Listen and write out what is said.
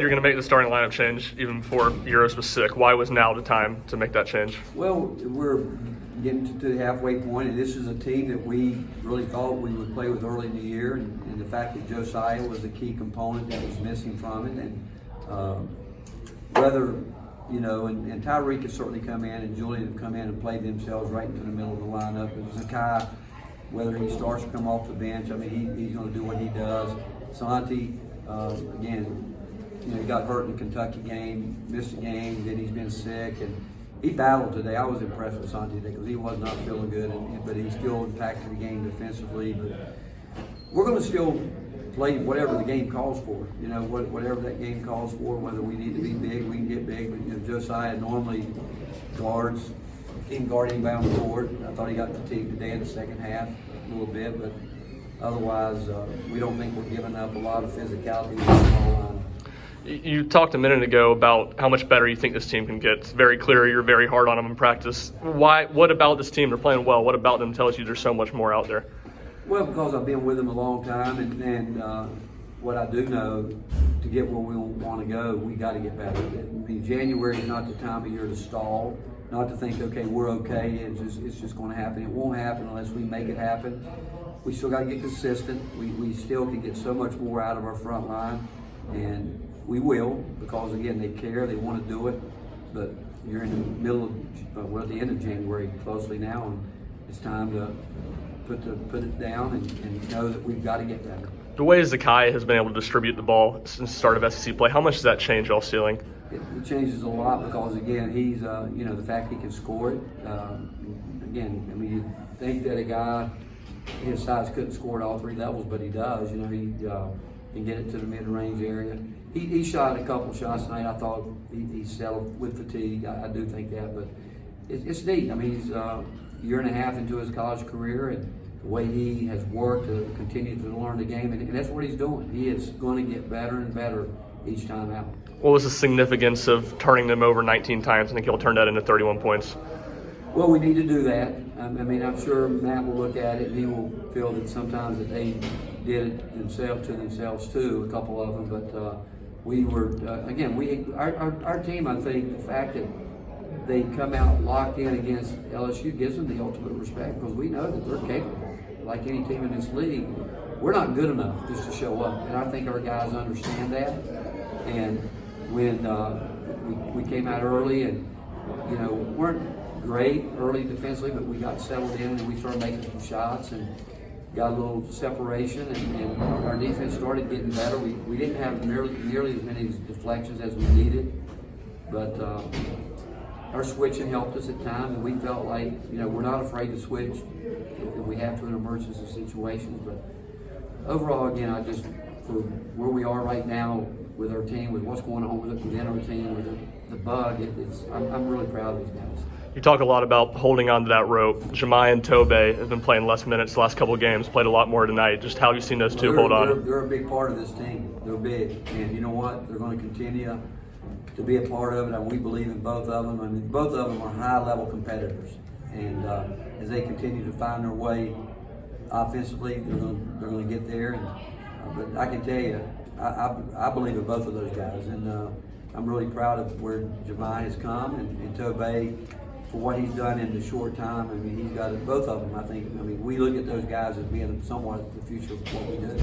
You're going to make the starting lineup change even before Euros was sick. Why was now the time to make that change? Well, we're getting to the halfway point, and this is a team that we really thought we would play with early in the year, and the fact that Josiah was a key component that was missing from it, and whether, and Tyreek has certainly come in, and Julian have come in and played themselves right into the middle of the lineup, and Zakai, whether he starts to come off the bench, he's going to do what he does. Santi, again, he got hurt in the Kentucky game, missed a game, then he's been sick, and he battled today. I was impressed with Santi today because he was not feeling good, but he still impacted the game defensively. But we're going to still play whatever the game calls for. Whatever that game calls for, whether we need to be big, we can get big. But Josiah normally guards, can guard anybody on the court. I thought he got fatigued today in the second half a little bit, but otherwise, we don't think we're giving up a lot of physicality on the line. You talked a minute ago about how much better you think this team can get. It's very clear you're very hard on them in practice. Why? What about this team? They're playing well. What about them tells you there's so much more out there? Well, because I've been with them a long time, and what I do know, to get where we want to go, we got to get better. January is not the time of year to stall, not to think, okay, we're okay, it's just going to happen. It won't happen unless we make it happen. We still got to get consistent. We still can get so much more out of our front line, and we will, because again, they care, they want to do it, but you're in the middle of, at the end of January closely now, and it's time to put it down and know that we've got to get better. The way Zakai has been able to distribute the ball since the start of SEC play, how much does that change y'all's ceiling? It changes a lot because, again, he's, the fact he can score it. You think that a guy his size couldn't score at all three levels, but he does. He can get it to the mid-range area. He shot a couple shots tonight. I thought he settled with fatigue. I do think that, but it's neat. He's a year and a half into his college career, and the way he has worked to continue to learn the game, and that's what he's doing. He is going to get better and better each time out. What was the significance of turning them over 19 times? I think he'll turn that into 31 points. Well, we need to do that. I'm sure Matt will look at it and he will feel that sometimes that they did it themselves too, a couple of them. But we were, our team, I think, the fact that they come out locked in against LSU gives them the ultimate respect, because we know that they're capable. Like any team in this league, we're not good enough just to show up. And I think our guys understand that. And when we came out early and, weren't great early defensively, but we got settled in and we started making some shots and got a little separation, and our defense started getting better. We didn't have nearly as many deflections as we needed, but our switching helped us at times, and we felt like, we're not afraid to switch if we have to in emergency situations. But overall, again, for where we are right now with our team, with what's going on within our team, with the bug, I'm really proud of these guys. You talk a lot about holding on to that rope. Jemai and Tobe have been playing less minutes the last couple of games, played a lot more tonight. Just how have you seen those two hold on? They're a big part of this team. They're big. And you know what? They're going to continue to be a part of it. And we believe in both of them. Both of them are high-level competitors. And as they continue to find their way offensively, they're going to get there. But I can tell you, I believe in both of those guys. And I'm really proud of where Jemai has come, and Tobe, for what he's done in the short time. He's got both of them, I think. We look at those guys as being somewhat the future of what we do.